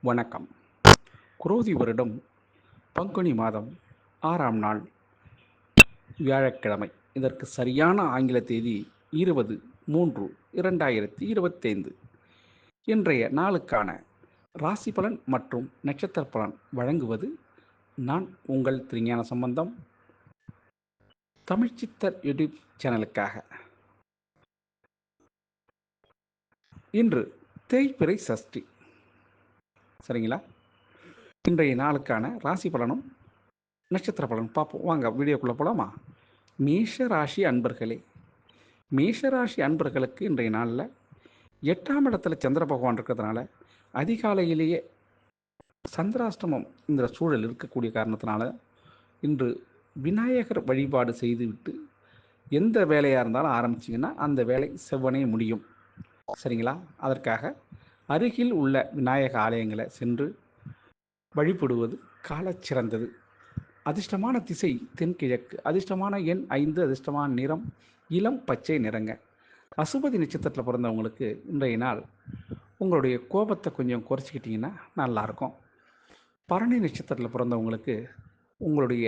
வணக்கம். குரோதி வருடம் பங்குனி மாதம் 6ஆம் நாள் வியாழக்கிழமை. இதற்கு சரியான ஆங்கில தேதி 20/3/2025. இன்றைய நாளுக்கான ராசி பலன் மற்றும் நட்சத்திர பலன் வழங்குவது நான் உங்கள் திருஞான சம்பந்தம், தமிழ்ச்சித்தர் யூடியூப் சேனலுக்காக. இன்று தேய்பிறை சஷ்டி. சரிங்களா? இன்றைய நாளுக்கான ராசி பலனும் நட்சத்திர பலன் பார்ப்போம். வாங்க வீடியோக்குள்ளே போகலாமா? மேஷ ராசி அன்பர்களே, மேஷராசி அன்பர்களுக்கு இன்றைய நாளில் 8ஆம் இடத்துல சந்திர பகவான் இருக்கிறதுனால அதிகாலையிலேயே சந்திராஷ்டமம் இந்த சூழல் இருக்கக்கூடிய காரணத்தினால இன்று விநாயகர் வழிபாடு செய்துவிட்டு எந்த வேலையாக இருந்தாலும் ஆரம்பிச்சிங்கன்னா அந்த வேலை செவ்வனே முடியும். சரிங்களா? அதற்காக அருகில் உள்ள விநாயக ஆலயங்களை சென்று வழிபடுவது காலச்சிறந்தது. அதிர்ஷ்டமான திசை தென்கிழக்கு. அதிர்ஷ்டமான எண் 5. அதிர்ஷ்டமான நிறம் இளம் பச்சை நிறங்க. அசுபதி நட்சத்திரத்தில் பிறந்தவங்களுக்கு இன்றைய நாள் உங்களுடைய கோபத்தை கொஞ்சம் குறைச்சிக்கிட்டிங்கன்னா நல்லாயிருக்கும். பரணி நட்சத்திரத்தில் பிறந்தவங்களுக்கு உங்களுடைய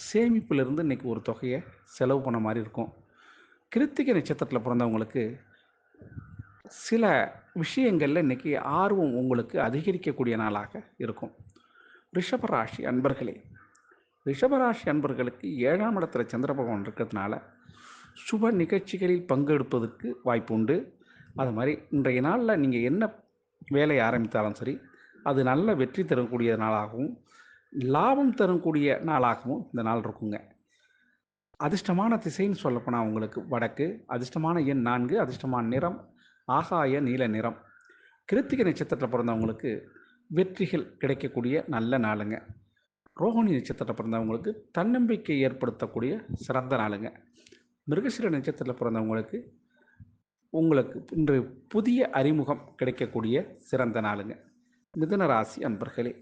சேமிப்பிலிருந்து இன்றைக்கி ஒரு தொகையை செலவு பண்ண மாதிரி இருக்கும். கிருத்திகை நட்சத்திரத்தில் பிறந்தவங்களுக்கு சில விஷயங்களில் இன்றைக்கி ஆர்வம் உங்களுக்கு அதிகரிக்கக்கூடிய நாளாக இருக்கும். ரிஷபராசி அன்பர்களே, ரிஷபராசி அன்பர்களுக்கு 7ஆம் இடத்துல சந்திர பகவான் இருக்கிறதுனால சுப நிகழ்ச்சிகளில் பங்கெடுப்பதற்கு வாய்ப்பு உண்டு. அது மாதிரி இன்றைய நாளில் நீங்கள் என்ன வேலையை ஆரம்பித்தாலும் சரி, அது நல்ல வெற்றி தரக்கூடிய நாளாகவும் லாபம் தரக்கூடிய நாளாகவும் இந்த நாள் இருக்குங்க. அதிர்ஷ்டமான திசைன்னு சொல்லப்போனால் உங்களுக்கு வடக்கு. அதிர்ஷ்டமான எண் 4. அதிர்ஷ்டமான நிறம் ஆகாய நீல நிறம். கிருத்திகை நட்சத்திரத்தில் பிறந்தவங்களுக்கு வெற்றிகள் கிடைக்கக்கூடிய நல்ல நாளுங்க. ரோஹிணி நட்சத்திரத்தில் பிறந்தவங்களுக்கு தன்னம்பிக்கை ஏற்படுத்தக்கூடிய சிறந்த நாளுங்க. மிருகசீர நட்சத்திரத்தில் பிறந்தவங்களுக்கு உங்களுக்கு இன்று புதிய அறிமுகம் கிடைக்கக்கூடிய சிறந்த நாளுங்க. மிதுன ராசி அன்பர்களே,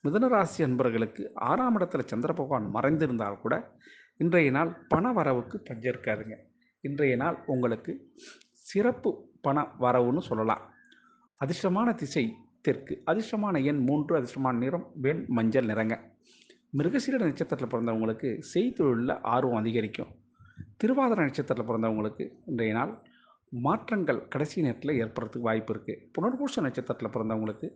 மிதுன ராசி அன்பர்களுக்கு 6ஆம் இடத்துல சந்திர பகவான் மறைந்திருந்தால் கூட இன்றைய நாள் பண வரவுக்கு பஞ்சம் இருக்காதுங்க. இன்றைய நாள் உங்களுக்கு சிறப்பு பண வரவுன்னு சொல்லலாம். அதிர்ஷ்டமான திசை தெற்கு. அதிர்ஷ்டமான எண் 3. அதிர்ஷ்டமான நிறம் வெண் மஞ்சள் நிறங்க. மிருகசீர நட்சத்திரத்தில் பிறந்தவங்களுக்கு செய்தொழிலில் ஆர்வம் அதிகரிக்கும். திருவாதிரை நட்சத்திரத்தில் பிறந்தவங்களுக்கு இன்றைய நாள் மாற்றங்கள் கடைசி நேரத்தில் ஏற்படுறதுக்கு வாய்ப்பு இருக்குது. புனர்பூச நட்சத்திரத்தில் பிறந்தவங்களுக்கு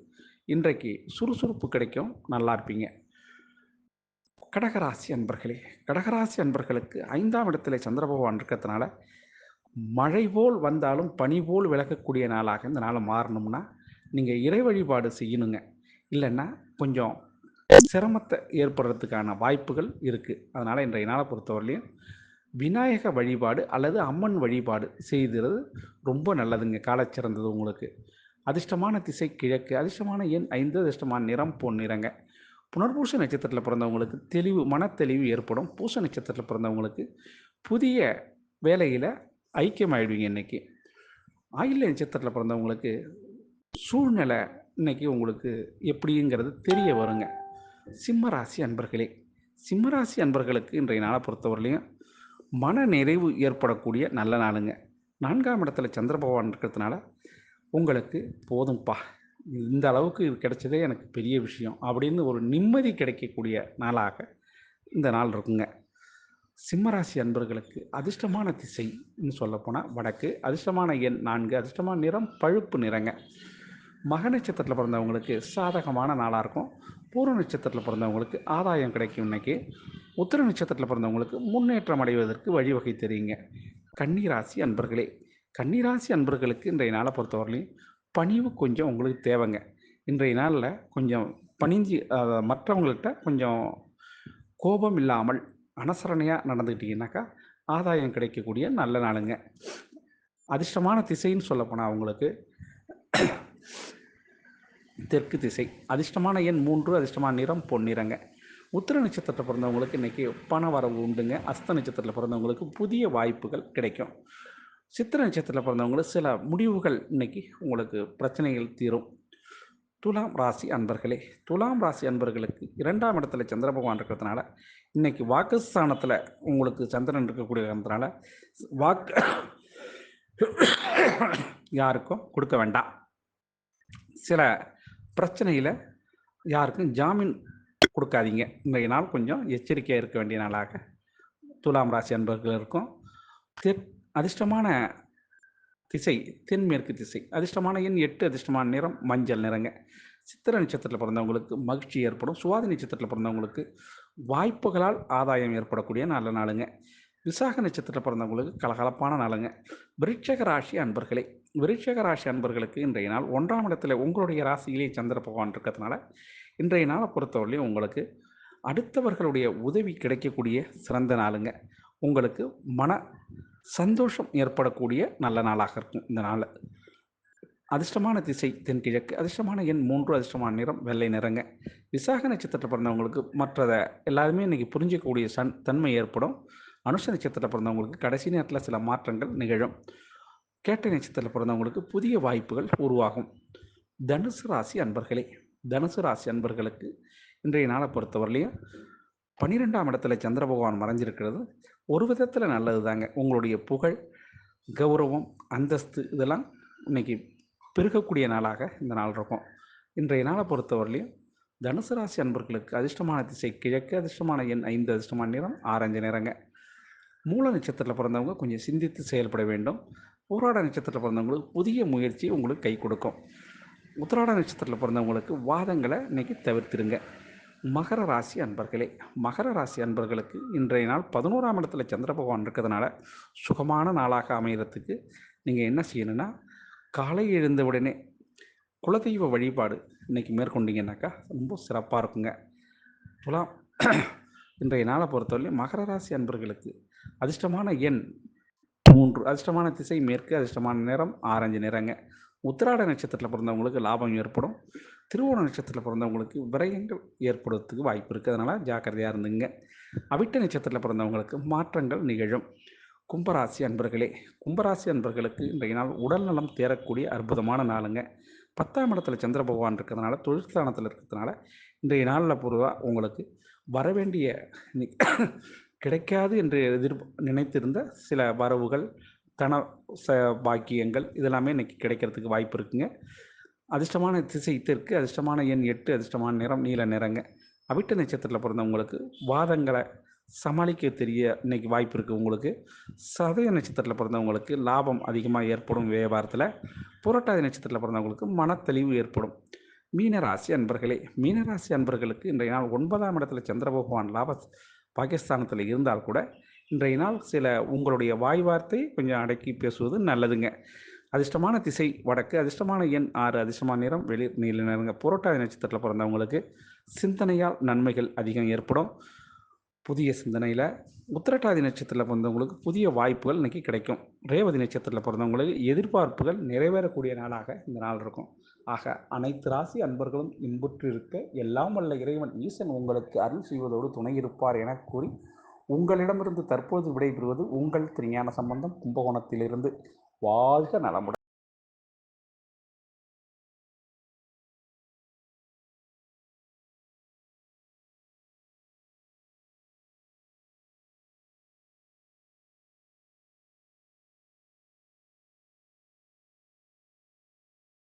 இன்றைக்கு சுறுசுறுப்பு கிடைக்கும், நல்லா இருப்பீங்க. கடகராசி அன்பர்களே, கடகராசி அன்பர்களுக்கு 5ஆம் இடத்துல சந்திர பகவான் இருக்கிறதுனால மழை போல் வந்தாலும் பனி போல் விலகக்கூடிய நாளாக இந்த நாளை மாறணும்னா நீங்கள் இறை வழிபாடு செய்யணுங்க. இல்லைன்னா கொஞ்சம் சிரமத்தை ஏற்படுறதுக்கான வாய்ப்புகள் இருக்குது. அதனால் இன்றைய நாளை பொறுத்தவரையிலையும் விநாயக வழிபாடு அல்லது அம்மன் வழிபாடு செய்கிறது ரொம்ப நல்லதுங்க, காலச்சிறந்தது உங்களுக்கு. அதிர்ஷ்டமான திசை கிழக்கு. அதிர்ஷ்டமான எண் 5. அதிர்ஷ்டமான நிறம் பொன் நிறங்க. புனர்பூச நட்சத்திரத்தில் பிறந்தவங்களுக்கு தெளிவு மனத்தெளிவு ஏற்படும். பூச நட்சத்திரத்தில் பிறந்தவங்களுக்கு புதிய வேலையில் ஐக்கியமாயிடுவீங்க. இன்றைக்கி ஆயில்ய நட்சத்திரத்தில் பிறந்தவங்களுக்கு சூழ்நிலை இன்றைக்கி உங்களுக்கு எப்படிங்கிறது தெரிய வருங்க. சிம்மராசி அன்பர்களே, சிம்மராசி அன்பர்களுக்கு இன்றைய நாளை பொறுத்தவரையிலையும் மன நிறைவு ஏற்படக்கூடிய நல்ல நாளுங்க. 4ஆம் இடத்துல சந்திர பகவான் இருக்கிறதுனால உங்களுக்கு போதும்ப்பா, இந்த அளவுக்கு இது கிடைச்சதே எனக்கு பெரிய விஷயம் அப்படின்னு ஒரு நிம்மதி கிடைக்கக்கூடிய நாளாக இந்த நாள் இருக்குங்க. சிம்மராசி அன்பர்களுக்கு அதிர்ஷ்டமான திசைன்னு சொல்லப்போனால் வடக்கு. அதிர்ஷ்டமான எண் 4. அதிர்ஷ்டமான நிறம் பழுப்பு நிறங்க. மக நட்சத்திரத்தில் பிறந்தவங்களுக்கு சாதகமான நாளாக இருக்கும். பூர்வ நட்சத்திரத்தில் பிறந்தவங்களுக்கு ஆதாயம் கிடைக்கும். இன்றைக்கி உத்திர நட்சத்திரத்தில் பிறந்தவங்களுக்கு முன்னேற்றம் அடைவதற்கு வழிவகை தெரியுங்க. கன்னிராசி அன்பர்களே, கன்னிராசி அன்பர்களுக்கு இன்றைய நாளை பொறுத்தவரையிலையும் பணிவு கொஞ்சம் உங்களுக்கு தேவைங்க. இன்றைய நாளில் கொஞ்சம் பணிஞ்சு மற்றவங்கள்கிட்ட கொஞ்சம் கோபம் இல்லாமல் அனுசரணையாக நடந்துக்கிட்டிங்கனாக்கா ஆதாயம் கிடைக்கக்கூடிய நல்ல நாளுங்க. அதிர்ஷ்டமான திசைன்னு சொல்லப்போனால் அவங்களுக்கு தெற்கு திசை. அதிர்ஷ்டமான எண் 3. அதிர்ஷ்டமான நிறம் பொன்னிறங்க. உத்திர நட்சத்திரத்தில் பிறந்தவங்களுக்கு இன்றைக்கி பண வரவு உண்டுங்க. அஸ்த நட்சத்திரத்தில் பிறந்தவங்களுக்கு புதிய வாய்ப்புகள் கிடைக்கும். சித்திர நட்சத்திரத்தில் பிறந்தவங்களுக்கு சில முடிவுகள் இன்றைக்கி உங்களுக்கு பிரச்சனைகள் தீரும். துலாம் ராசி அன்பர்களே, துலாம் ராசி அன்பர்களுக்கு 2ஆம் இடத்துல சந்திர பகவான் இருக்கிறதுனால இன்றைக்கி வாக்குஸ்தானத்தில் உங்களுக்கு சந்திரன் இருக்கக்கூடிய காரணத்தினால வாக்கு யாருக்கும் கொடுக்க வேண்டாம். சில பிரச்சனையில் யாருக்கும் ஜாமீன் கொடுக்காதீங்க. இன்றைய நாள் கொஞ்சம் எச்சரிக்கையாக இருக்க வேண்டிய நாளாக துலாம் ராசி அன்பர்கள் இருக்கும். அதிர்ஷ்டமான திசை தென்மேற்கு திசை. அதிர்ஷ்டமான எண் 8. அதிர்ஷ்டமான நிறம் மஞ்சள் நிறங்க. சித்திரை நட்சத்திரத்தில் பிறந்தவங்களுக்கு மகிழ்ச்சி ஏற்படும். சுவாதி நட்சத்திரத்தில் பிறந்தவங்களுக்கு வாய்ப்புகளால் ஆதாயம் ஏற்படக்கூடிய நல்ல நாளுங்க. விசாக நட்சத்திரத்தில் பிறந்தவங்களுக்கு கலகலப்பான நாளுங்க. விருட்சக ராசி அன்பர்களே, விருட்சக ராசி அன்பர்களுக்கு இன்றைய நாள் 1ஆம் இடத்துல உங்களுடைய ராசியிலே சந்திர பகவான் இருக்கிறதுனால இன்றைய நாளை பொறுத்தவரையிலையும் உங்களுக்கு அடுத்தவர்களுடைய உதவி கிடைக்கக்கூடிய சிறந்த நாளுங்க. உங்களுக்கு மன சந்தோஷம் ஏற்படக்கூடிய நல்ல நாளாக இருக்கும் இந்த நாள். அதிர்ஷ்டமான திசை தென்கிழக்கு. அதிர்ஷ்டமான எண் 3. அதிர்ஷ்டமான நிறம் வெள்ளை நிறங்க. விசாக நட்சத்திரத்தில் பிறந்தவங்களுக்கு மற்றதை எல்லாருமே இன்றைக்கி புரிஞ்சிக்கக்கூடிய தன்மை ஏற்படும். அனுஷ நட்சத்திரத்தில் பிறந்தவங்களுக்கு கடைசி நேரத்தில் சில மாற்றங்கள் நிகழும். கேட்டை நட்சத்திரத்தில் பிறந்தவங்களுக்கு புதிய வாய்ப்புகள் உருவாகும். தனுசு ராசி அன்பர்களே, தனுசு ராசி அன்பர்களுக்கு இன்றைய நாளை பொறுத்தவரையிலையும் 12ஆம் இடத்துல சந்திர பகவான் மறைஞ்சிருக்கிறது ஒரு விதத்தில் நல்லது தாங்க. உங்களுடைய புகழ், கௌரவம், அந்தஸ்து இதெல்லாம் இன்றைக்கி பெருகக்கூடிய நாளாக இந்த நாள் இருக்கும். இன்றைய நாளை பொறுத்தவரையிலையும் தனுசு ராசி அன்பர்களுக்கு அதிர்ஷ்டமான திசை கிழக்கு. அதிர்ஷ்டமான எண் 5. அதிர்ஷ்டமான நிறம் ஆரஞ்சு நிறங்க. மூல நட்சத்திரத்தில் பிறந்தவங்க கொஞ்சம் சிந்தித்து செயல்பட வேண்டும். போராட நட்சத்திரத்தில் பிறந்தவங்களுக்கு புதிய முயற்சி உங்களுக்கு கை கொடுக்கும். உத்திராட நட்சத்திரத்தில் பிறந்தவங்களுக்கு வாதங்களை இன்றைக்கி தவிர்த்திருங்க. மகர ராசி அன்பர்களே, மகர ராசி அன்பர்களுக்கு இன்றைய நாள் 11ஆம் இடத்துல சந்திர பகவான் இருக்கிறதுனால சுகமான நாளாக அமைகிறதுக்கு நீங்கள் என்ன செய்யணும்னா, காலை எழுந்த உடனே குலதெய்வ வழிபாடு இன்றைக்கி மேற்கொண்டீங்கன்னாக்கா ரொம்ப சிறப்பாக இருக்குங்க. துலாம் இன்றைய நாளை பொறுத்தவரையிலும் மகர ராசி அன்பர்களுக்கு அதிர்ஷ்டமான எண் 3. அதிர்ஷ்டமான திசை மேற்கு. அதிர்ஷ்டமான நிறம் ஆரஞ்சு நிறங்க. உத்திராட நட்சத்திரத்தில் பிறந்தவங்களுக்கு லாபம் ஏற்படும். திருவோண நட்சத்திரத்தில் பிறந்தவங்களுக்கு விரயங்கள் ஏற்படுறதுக்கு வாய்ப்பு இருக்குது. அதனால் ஜாக்கிரதையாக இருந்துங்க. அவிட்ட நட்சத்திரத்தில் பிறந்தவங்களுக்கு மாற்றங்கள் நிகழும். கும்பராசி அன்பர்களே, கும்பராசி அன்பர்களுக்கு இன்றைய நாள் உடல் நலம் தேரக்கூடிய அற்புதமான நாளுங்க. 10ஆம் இடத்துல சந்திர பகவான் இருக்கிறதுனால தொழிற்ஸ்தானத்தில் இருக்கிறதுனால இன்றைய நாளில் பொதுவாக உங்களுக்கு வரவேண்டிய கிடைக்காது என்று நினைத்திருந்த சில வரவுகள், தன பாக்கியங்கள் இதெல்லாமே இன்றைக்கி கிடைக்கிறதுக்கு வாய்ப்பு இருக்குங்க. அதிர்ஷ்டமான திசை தெற்கு. அதிர்ஷ்டமான எண் 8. அதிர்ஷ்டமான நிறம் நீல நிறங்க. அவிட்ட நட்சத்திரத்தில் பிறந்தவங்களுக்கு வாதங்களை சமாளிக்க தெரிய இன்றைக்கி வாய்ப்பு இருக்குது. உங்களுக்கு சதய நட்சத்திரத்தில் பிறந்தவங்களுக்கு லாபம் அதிகமாக ஏற்படும் வியாபாரத்தில். புரட்டாதி நட்சத்திரத்தில் பிறந்தவங்களுக்கு மனத்தெளிவு ஏற்படும். மீனராசி அன்பர்களே, மீனராசி அன்பர்களுக்கு இன்றைய நாள் 9ஆம் இடத்துல சந்திர பகவான் லாப பாகிஸ்தானத்தில் இருந்தால் கூட இன்றைய நாள் சில உங்களுடைய வாய் வார்த்தை கொஞ்சம் அடக்கி பேசுவது நல்லதுங்க. அதிர்ஷ்டமான திசை வடக்கு. அதிர்ஷ்டமான எண் 6. அதிர்ஷ்டமான நிறம் வெளிர் நீல நிறங்க. புரட்டாதி நட்சத்திரத்தில் பிறந்தவங்களுக்கு சிந்தனையால் நன்மைகள் அதிகம் ஏற்படும். புதிய சிந்தனையில். உத்திரட்டாதி நட்சத்திரத்தில் பிறந்தவங்களுக்கு புதிய வாய்ப்புகள் இன்றைக்கி கிடைக்கும். ரேவதி நட்சத்திரத்தில் பிறந்தவங்களுக்கு எதிர்பார்ப்புகள் நிறைவேறக்கூடிய நாளாக இந்த நாள் இருக்கும். ஆக அனைத்து ராசி அன்பர்களும் இன்புற்று இருக்க எல்லாம் வல்ல இறைவன் ஈசன் உங்களுக்கு அருள் செய்வதோடு துணை இருப்பார் என கூறி உங்களிடமிருந்து தற்போது விடைபெறுவது உங்கள் திருஞான சம்பந்தம், கும்பகோணத்திலிருந்து. வாழ்க நலமுடன்.